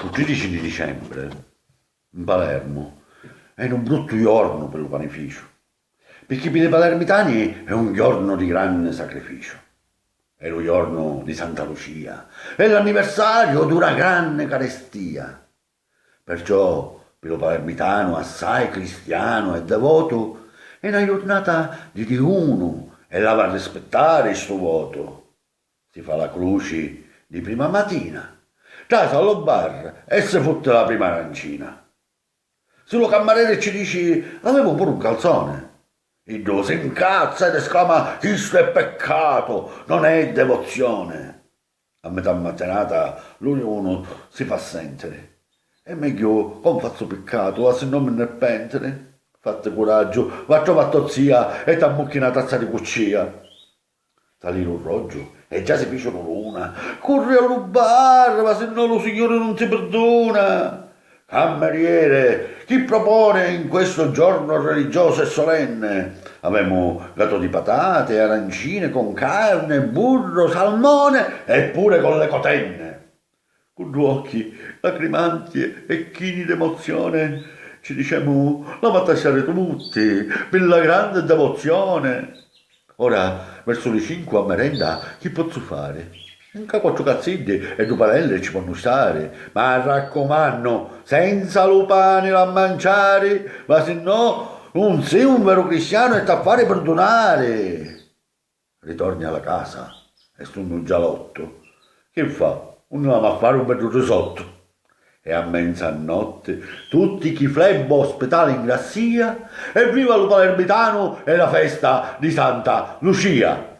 Il 13 di dicembre, in Palermo, è un brutto giorno per il panificio, perché per i palermitani è un giorno di grande sacrificio. È lo giorno di Santa Lucia, è l'anniversario di una grande carestia. Perciò, per lo palermitano assai cristiano e devoto, è una giornata di digiuno e la va a rispettare il suo voto. Si fa la croce di prima mattina, casa allo bar e si fotte la prima arancina. Se lo cameriere ci dice, avevo pure un calzone. Il due si incazza ed esclama, questo è peccato, non è devozione. A metà mattinata l'ognuno si fa sentire. È meglio con faccio peccato, se non me ne pentere. Fate coraggio, va a trovare zia e t'ammucchi una tazza di cuccia. Salire un roggio e già si fece l'una. Corri a rubare, ma se no lo signore non ti perdona. Cameriere, chi propone in questo giorno religioso e solenne? Avemo gatto di patate, arancine con carne, burro, salmone e pure con le cotenne. Con due occhi lacrimanti e chini d'emozione ci diciamo la battagliare tutti per la grande devozione. Ora, verso le 5 a merenda, chi posso fare? Un quattro cazzilli e due padelle ci possono stare, ma raccomando, senza lupani a mangiare, ma se no non sei un vero cristiano e t'affare perdonare. Ritorni alla casa e stanno un gialotto. Che fa? Andiamo a fare un bel risotto. E a mezzanotte tutti chi flebbo ospitale in grazia e viva lo palermitano e la festa di Santa Lucia.